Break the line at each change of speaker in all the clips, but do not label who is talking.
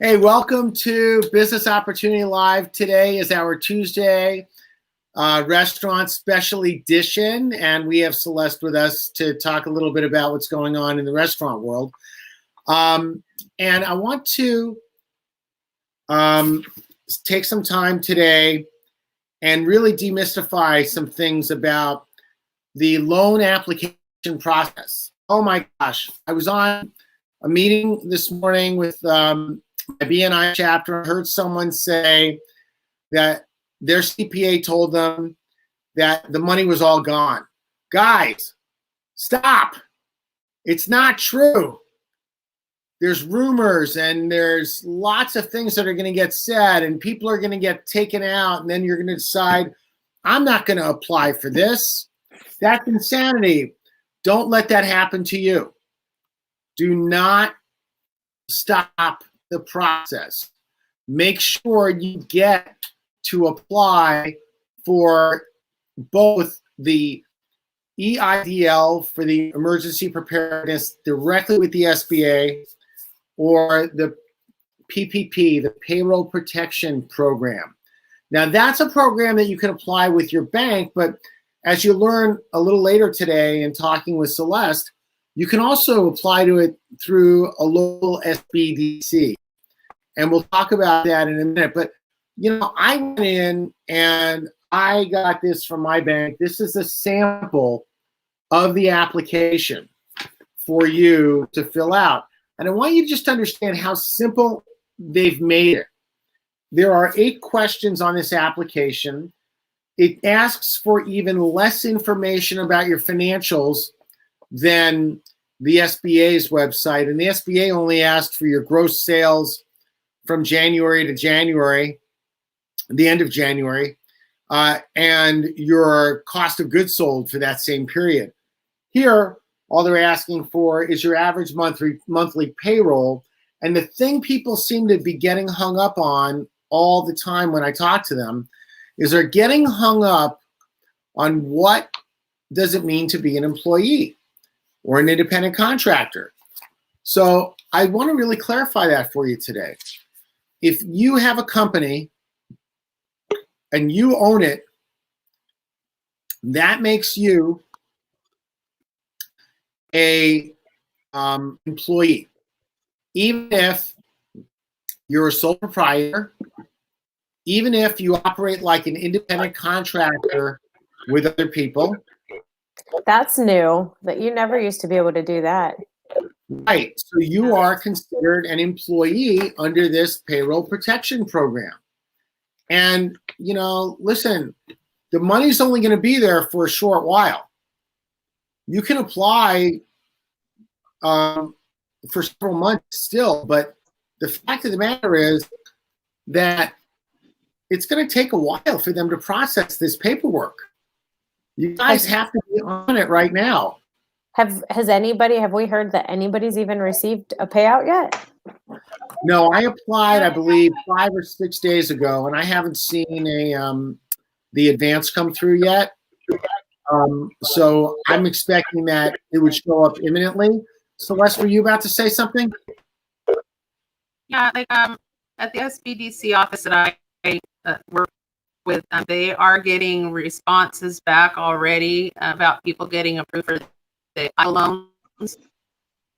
Hey, welcome to Business Opportunity Live. Today is our Tuesday restaurant special edition, and we have Celeste with us to talk a little bit about what's going on in the restaurant world. And I want to take some time today and really demystify some things about the loan application process. Oh my gosh, I was on a meeting this morning with my BNI chapter. I heard someone say that their CPA told them that the money was all gone. Guys, stop. It's not true. There's rumors and there's lots of things that are going to get said and people are going to get taken out, and then you're going to decide, I'm not going to apply for this. That's insanity. Don't let that happen to you. Do not stop the process. Make sure you get to apply for both the EIDL for the emergency preparedness directly with the SBA or the PPP, the Payroll Protection Program. Now that's a program that you can apply with your bank, but as you learn a little later today in talking with Celeste, you can also apply to it through a local SBDC. And we'll talk about that in a minute. But, I went in and I got this from my bank. This is a sample of the application for you to fill out. And I want you to just understand how simple they've made it. There are 8 questions on this application. It asks for even less information about your financials than the SBA's website. And the SBA only asked for your gross sales from January to January, the end of January, and your cost of goods sold for that same period. Here, all they're asking for is your average monthly payroll. And the thing people seem to be getting hung up on all the time when I talk to them is they're getting hung up on what does it mean to be an employee or an independent contractor. So I want to really clarify that for you today. If you have a company and you own it, that makes you a employee. Even if you're a sole proprietor, even if you operate like an independent contractor with other people.
That's new. That you never used to be able to do that.
Right. So you are considered an employee under this Payroll Protection Program. And, listen, the money's only going to be there for a short while. You can apply for several months still, but the fact of the matter is that it's going to take a while for them to process this paperwork. You guys have to be on it right now.
Have we heard that anybody's even received a payout yet?
No, I applied, I believe, 5 or 6 days ago, and I haven't seen the advance come through yet. So I'm expecting that it would show up imminently. Celeste, were you about to say something?
Yeah, at the SBDC office that I work with, they are getting responses back already about people getting approved for the loans.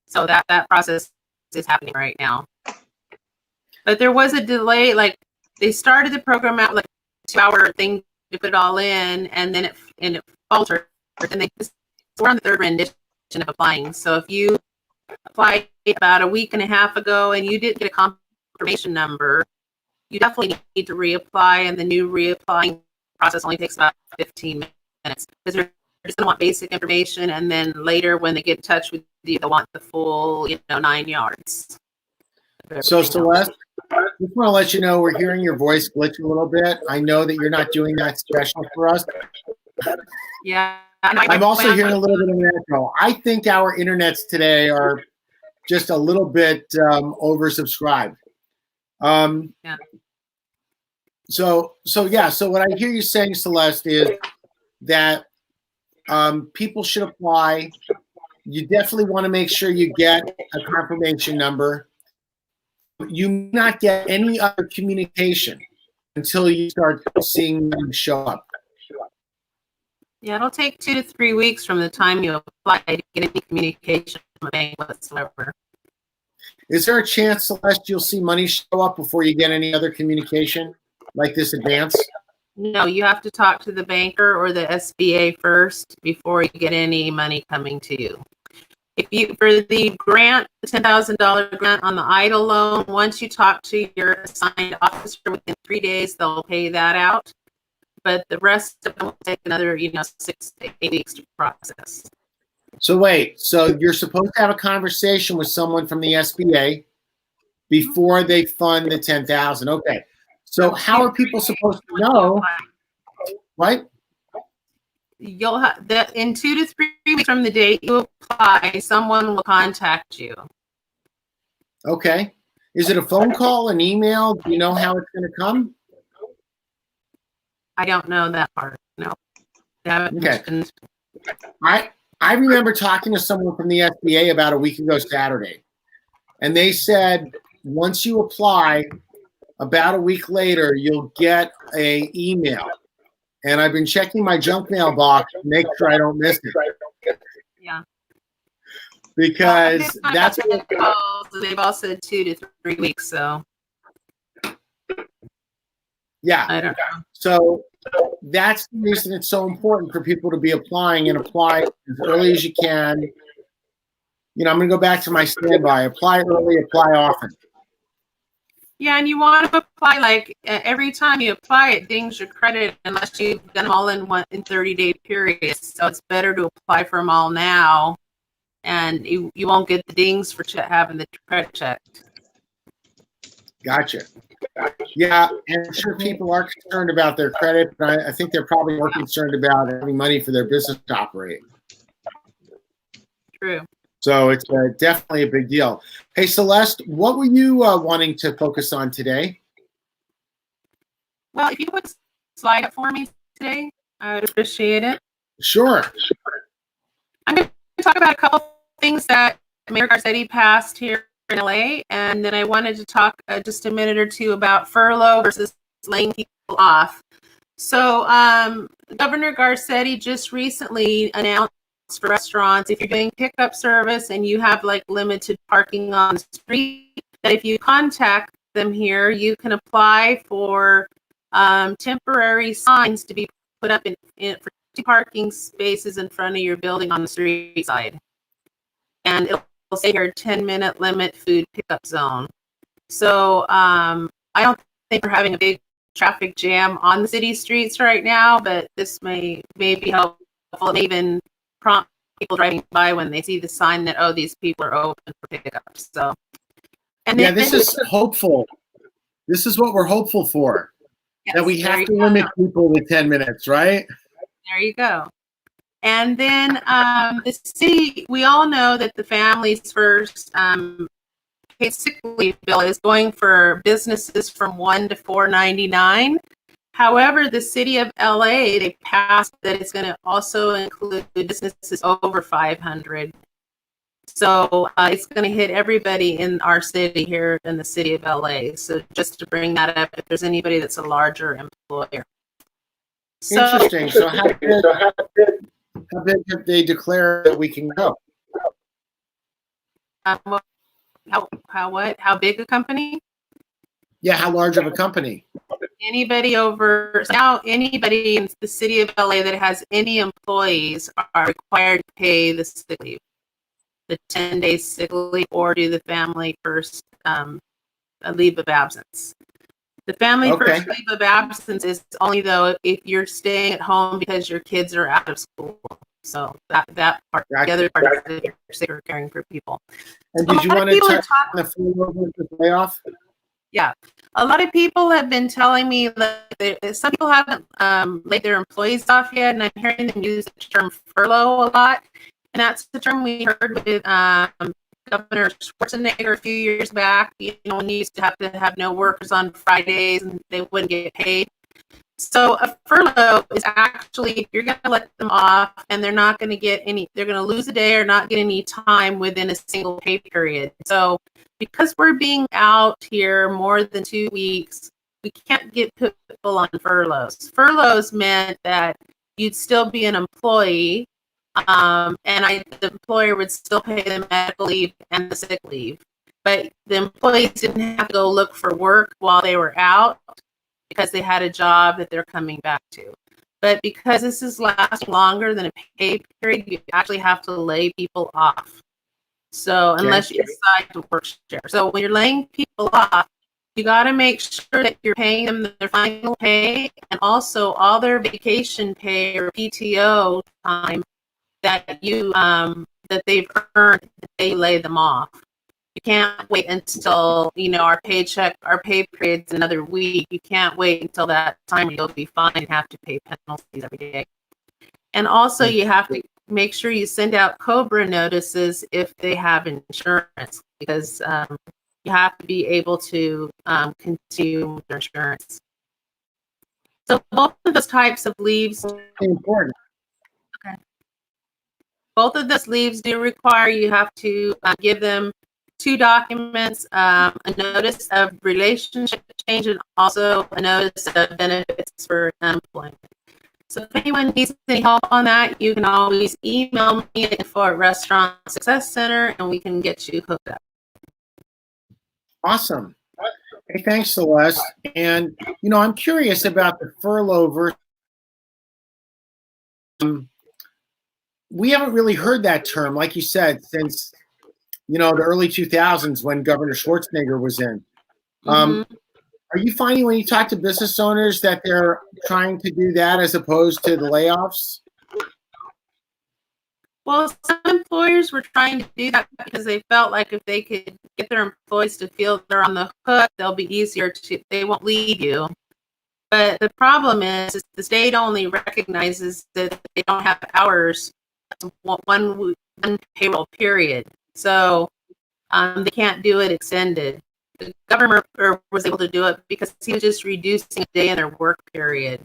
So that process is happening right now. But there was a delay. Like, they started the program out like a 2-hour thing to put it all in, and then it faltered. And we're on the 3rd rendition of applying. So if you applied about a week and a half ago and you didn't get a confirmation number, you definitely need to reapply, and the new reapplying process only takes about 15 minutes because they're just going to want basic information, and then later when they get in touch with you, they want the full 9 yards.
So Celeste, I just want to let you know we're hearing your voice glitch a little bit. I know that you're not doing that special for us.
Yeah.
I'm also hearing a little bit of an echo. I think our internets today are just a little bit oversubscribed.
Yeah.
So what I hear you saying, Celeste, is that people should apply. You definitely want to make sure you get a confirmation number. you may not get any other communication until you start seeing them show up.
Yeah, it'll take 2 to 3 weeks from the time you apply to get any communication from a bank whatsoever.
Is there a chance, Celeste, you'll see money show up before you get any other communication like this advance?
No, you have to talk to the banker or the SBA first before you get any money coming to you. If you, for the grant, the $10,000 grant on the EIDL loan, once you talk to your assigned officer within 3 days, they'll pay that out. But the rest of them will take another, 6 to 8 weeks to process.
So wait, so you're supposed to have a conversation with someone from the SBA before they fund the $10,000. Okay. So how are people supposed to know? What?
You'll have that in 2 to 3 weeks from the date you apply, someone will contact you.
Okay. Is it a phone call, an email? Do you know how it's going to come?
I don't know that part. No.
Okay. I remember talking to someone from the SBA about a week ago Saturday, and they said once you apply, about a week later, you'll get an email. And I've been checking my junk mail box to make sure I don't miss it.
Yeah.
Because that's what
they've all said 2 to 3 weeks. So
yeah.
I don't know.
So that's the reason it's so important for people to be applying and apply as early as you can. I'm going to go back to my standby. Apply early, apply often.
Yeah, and you want to apply like every time you apply, it dings your credit unless you've done them all in 30-day periods. So it's better to apply for them all now, and you won't get the dings for having the credit checked.
Gotcha. Yeah, and I'm sure people are concerned about their credit, but I think they're probably more concerned about having money for their business to operate.
True.
So it's definitely a big deal. Hey, Celeste, what were you wanting to focus on today?
Well, if you would slide up for me today, I would appreciate it.
Sure.
I'm going to talk about a couple things that Mayor Garcetti passed here in LA, and then I wanted to talk just a minute or two about furlough versus laying people off. So Governor Garcetti just recently announced for restaurants, if you're doing pickup service and you have like limited parking on the street, that if you contact them here, you can apply for temporary signs to be put up for parking spaces in front of your building on the street side. And it'll say here 10-minute limit food pickup zone. So I don't think we're having a big traffic jam on the city streets right now, but this may be helpful. It may even prompt people driving by when they see the sign that, oh, these people are open for pickups. So, and
yeah, this is hopeful. This is what we're hopeful for.
Yes,
that we have to limit people to 10 minutes, right?
There you go. And then the city, we all know that the Families First paid sick leave bill is going for businesses from $1 to $4.99. However, the city of LA, they passed that it's going to also include businesses over 500. So it's going to hit everybody in our city here in the city of LA. So just to bring that up, if there's anybody that's a larger employer. So,
interesting. So how big have they declared that we can go?
How big a company?
Yeah, how large of a company?
Anybody in the city of LA that has any employees are required to pay the sick leave, the 10 days sick leave, or do the family first leave of absence. The family first leave of absence is only though if you're staying at home because your kids are out of school. So that part, the other part is if you're sick or caring for people.
And did you want to touch on the furlough versus layoff?
Yeah, a lot of people have been telling me that some people haven't laid their employees off yet, and I'm hearing them use the term furlough a lot. And that's the term we heard with Governor Schwarzenegger a few years back. When you used to have no workers on Fridays and they wouldn't get paid. So a furlough is actually, you're going to let them off and they're not going to get any, they're going to lose a day or not get any time within a single pay period. So because we're being out here more than 2 weeks, we can't get people on furloughs. Furloughs meant that you'd still be an employee, and the employer would still pay the medical leave and the sick leave. But the employees didn't have to go look for work while they were out because they had a job that they're coming back to. But because this is lasting longer than a pay period, you actually have to lay people off. So unless you decide to work share. So when you're laying people off, you got to make sure that you're paying them their final pay and also all their vacation pay or PTO time that you that they've earned, that they lay them off. You can't wait until, our pay period's another week. You can't wait until that time or you'll be fined and have to pay penalties every day. And also you have to make sure you send out COBRA notices if they have insurance, because you have to be able to continue with their insurance. So both of those types of leaves
important.
Okay. Both of those leaves do require you have to give them 2 documents, a notice of relationship change and also a notice of benefits for employment. So if anyone needs any help on that, you can always email me at Restaurant Success Center and we can get you hooked up.
Awesome. Hey, thanks, Celeste. And, I'm curious about the furlough versus. We haven't really heard that term, like you said, since, the early 2000s when Governor Schwarzenegger was in. Are you finding when you talk to business owners that they're trying to do that as opposed to the layoffs?
Well, some employers were trying to do that because they felt like if they could get their employees to feel they're on the hook, they'll be easier they won't leave you. But the problem is the state only recognizes that they don't have hours, one payroll period. So they can't do it extended. The governor was able to do it because he was just reducing a day in their work period.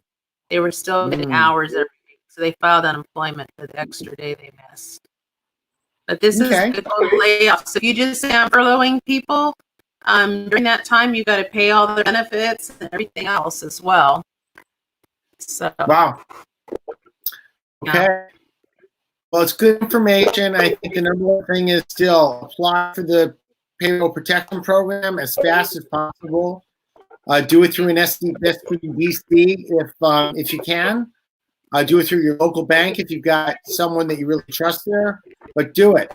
They were still getting hours every week, so they filed unemployment for the extra day they missed. But this is the layoffs. So if you just say I'm furloughing people, during that time you got to pay all their benefits and everything else as well. So
wow. Okay. Yeah. Well, it's good information. I think the number one thing is still apply for the Payroll Protection Program as fast as possible. Do it through an SPDC if you can. Do it through your local bank if you've got someone that you really trust there. But do it.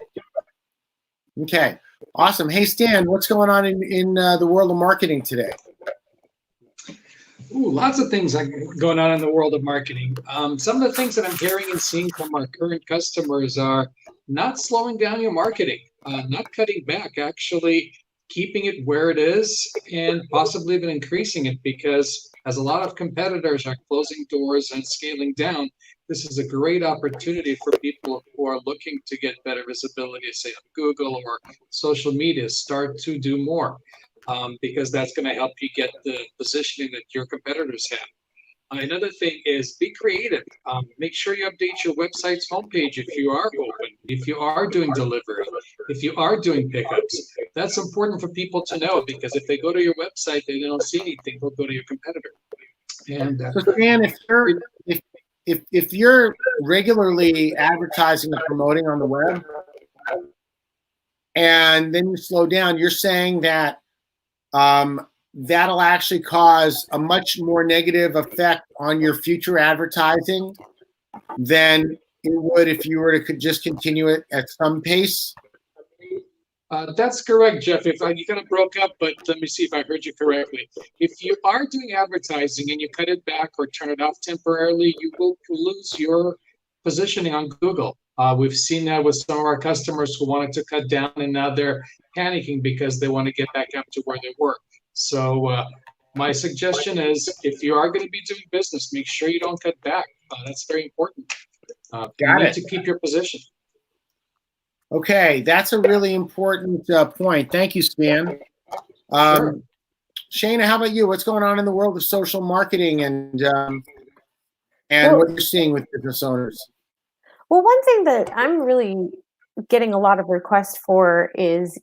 Okay. Awesome. Hey, Stan, what's going on in the world of marketing today?
Ooh, lots of things going on in the world of marketing. Some of the things that I'm hearing and seeing from our current customers are not slowing down your marketing, not cutting back, actually keeping it where it is and possibly even increasing it, because as a lot of competitors are closing doors and scaling down, this is a great opportunity for people who are looking to get better visibility, say on Google or social media. Start to do more. Because that's going to help you get the positioning that your competitors have. Another thing is be creative. Make sure you update your website's homepage if you are open, if you are doing delivery, if you are doing pickups. That's important for people to know, because if they go to your website, they don't see anything, they'll go to your competitor. And
so, Stan, if you're regularly advertising and promoting on the web, and then you slow down, you're saying that that'll actually cause a much more negative effect on your future advertising than it would if you were to just continue it at some pace?
That's correct, Jeff. You kind of broke up, but let me see if I heard you correctly. If you are doing advertising and you cut it back or turn it off temporarily, you will lose your positioning on Google. We've seen that with some of our customers who wanted to cut down, and now they're panicking because they want to get back up to where they were. So my suggestion is, if you are going to be doing business, make sure you don't cut back. That's very important. You need to keep your position.
Okay, that's a really important point. Thank you, Stan.
Sure.
Shana, how about you? What's going on in the world of social marketing and
Well-
what you're seeing with business owners?
Well, one thing that I'm really getting a lot of requests for is,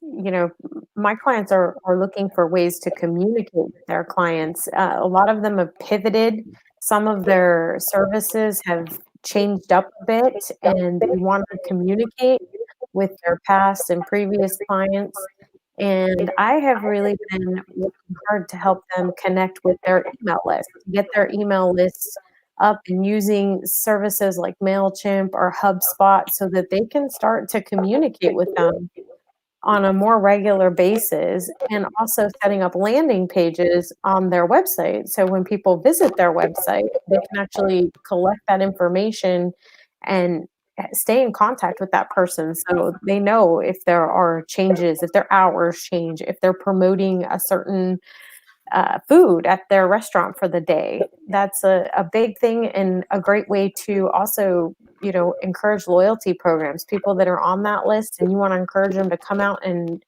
my clients are looking for ways to communicate with their clients. A lot of them have pivoted. Some of their services have changed up a bit, and they want to communicate with their past and previous clients. And I have really been working hard to help them connect with their email list, get their email lists up and using services like MailChimp or HubSpot so that they can start to communicate with them on a more regular basis, and also setting up landing pages on their website. So when people visit their website, they can actually collect that information and stay in contact with that person so they know if there are changes, if their hours change, if they're promoting a certain food at their restaurant for the day. That's a big thing, and a great way to also, encourage loyalty programs. People that are on that list and you want to encourage them to come out and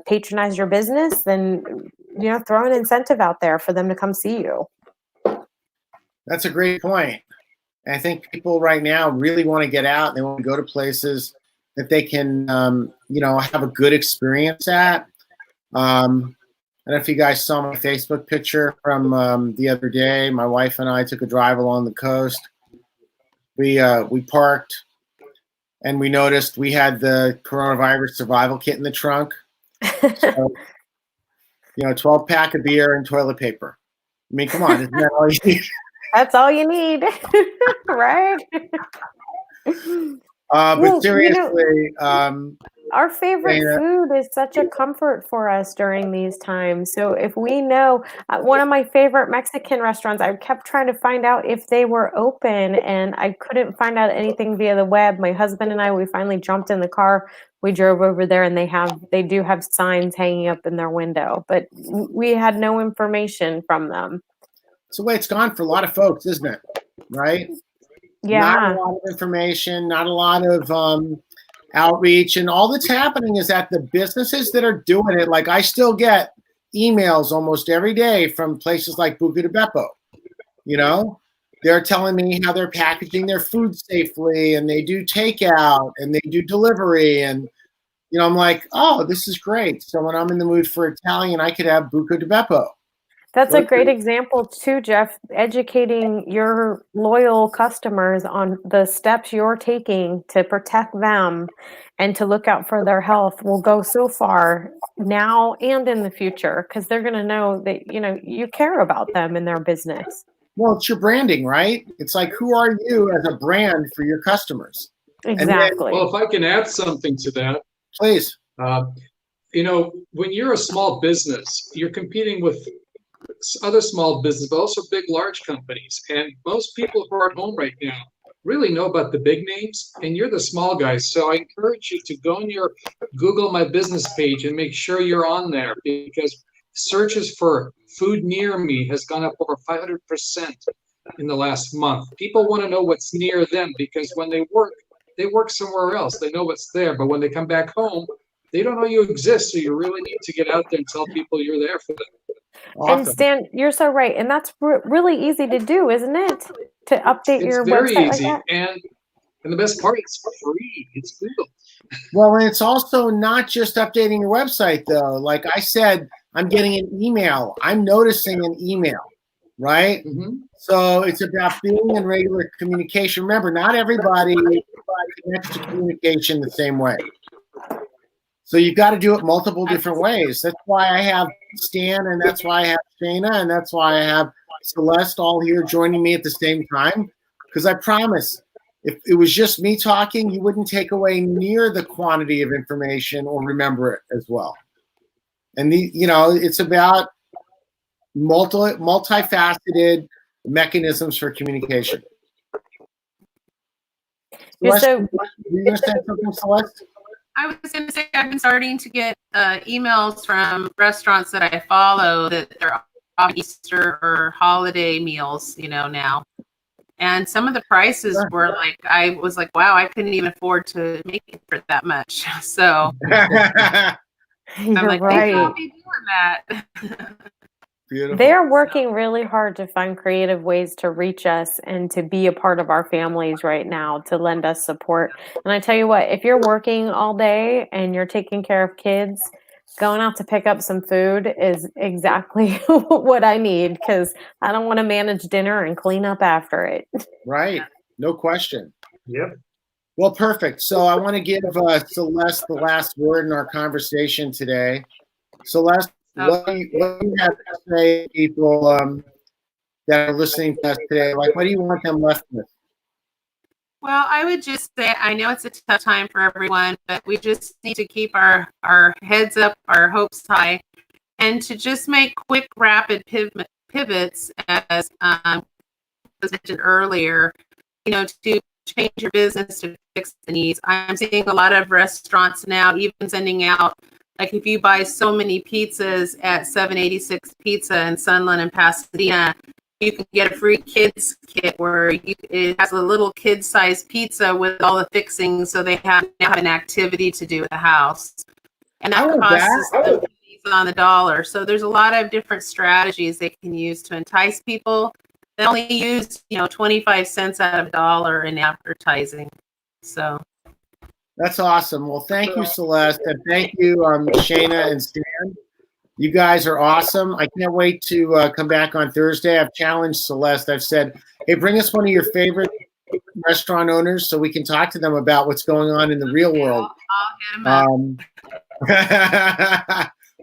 patronize your business, then, throw an incentive out there for them to come see you.
That's a great point. I think people right now really want to get out and they want to go to places that they can, have a good experience at. I don't know if you guys saw my Facebook picture from the other day. My wife and I took a drive along the coast. We parked and we noticed we had the coronavirus survival kit in the trunk. So, 12-pack of beer and toilet paper. I mean, come on, isn't that all you need?
That's all you need, right?
But
Well,
seriously,
our favorite
Dana.
food is such a comfort for us during these times. So if we know, one of my favorite Mexican restaurants, I kept trying to find out if they were open, and I couldn't find out anything via the web. My husband and I, we finally jumped in the car. We drove over there, and they do have signs hanging up in their window, but we had no information from them.
it's the way it's gone for a lot of folks, isn't it? Right?
Yeah.
Not a lot of information, not a lot of outreach, and all that's happening is that the businesses that are doing it, like I still get emails almost every day from places like Buca de Beppo. They're telling me how they're packaging their food safely, and they do takeout and they do delivery, and I'm like, oh, this is great. So when I'm in the mood for Italian, I could have Buca de Beppo.
That's a great example too, Jeff. Educating your loyal customers on the steps you're taking to protect them and to look out for their health will go so far now and in the future, because they're going to know that, you care about them and their business.
Well, it's your branding, right? It's like, who are you as a brand for your customers?
Exactly.
Well, if I can add something to that,
Please.
When you're a small business, you're competing with other small business, but also big, large companies. And most people who are at home right now really know about the big names, and you're the small guys. So I encourage you to go on your Google My Business page and make sure you're on there, because searches for food near me has gone up over 500% in the last month. People want to know what's near them, because when they work somewhere else. They know what's there, but when they come back home, they don't know you exist. So you really need to get out there and tell people you're there for them.
Awesome.
And Stan, you're so right. And that's really easy to do, isn't it? To update your
It's very
website
easy,
like that.
and the best part, it's free. It's Google.
Well, and it's also not just updating your website, though. Like I said, I'm getting an email. I'm noticing an email, right?
Mm-hmm.
So it's about being in regular communication. Remember, not everybody connects to communication the same way. So you've got to do it multiple different ways. That's why I have Stan, and that's why I have Shana, and that's why I have Celeste all here joining me at the same time. Because I promise, if it was just me talking, you wouldn't take away near the quantity of information or remember it as well. And it's about multifaceted mechanisms for communication. Celeste, were you going to say something, Celeste?
I was going to say I've been starting to get emails from restaurants that I follow that they're on Easter or holiday meals, now. And some of the prices were like, I was like, wow, I couldn't even afford to make it for that much. So I'm
You're
like,
right.
they probably do it that.
Beautiful.
They're working really hard to find creative ways to reach us and to be a part of our families right now, to lend us support. And I tell you what, if you're working all day and you're taking care of kids, going out to pick up some food is exactly what I need, because I don't want to manage dinner and clean up after it.
Right. No question.
Yep.
Well, perfect. So I want to give Celeste the last word in our conversation today. Celeste, what do you have to say to people that are listening to us today? Like, what do you want them left with?
Well, I would just say, I know it's a tough time for everyone, but we just need to keep our heads up, our hopes high, and to just make quick, rapid pivots, as was mentioned earlier, to change your business to fix the needs. I'm seeing a lot of restaurants now even sending out, like, if you buy so many pizzas at 786 Pizza in Sunland and Pasadena, you can get a free kids kit where it has a little kid-sized pizza with all the fixings, so they now have an activity to do at the house. And that costs them pennies on the dollar. So there's a lot of different strategies they can use to entice people. They only use 25 cents out of a dollar in advertising. So
that's awesome. Well, thank you, Celeste, and thank you, Shayna and Stan. You guys are awesome. I can't wait to come back on Thursday. I've challenged Celeste. I've said, hey, bring us one of your favorite restaurant owners so we can talk to them about what's going on in the real world.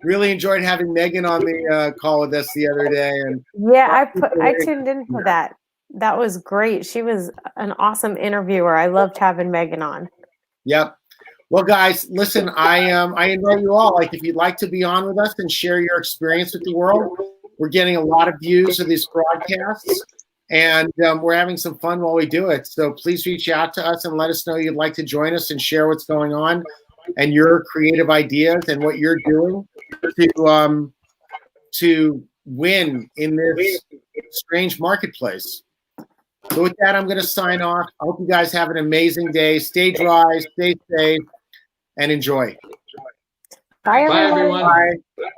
Really enjoyed having Megan on the call with us the other day. And
yeah, I tuned into that. That was great. She was an awesome interviewer. I loved having Megan on.
Yep. Well, guys, listen, I invite you all, like, if you'd like to be on with us and share your experience with the world. We're getting a lot of views of these broadcasts, and we're having some fun while we do it. So please reach out to us and let us know you'd like to join us and share what's going on and your creative ideas and what you're doing to win in this strange marketplace. So with that, I'm going to sign off. I hope you guys have an amazing day. Stay dry, stay safe, and enjoy.
Bye, everyone.
Bye, everyone.
Bye.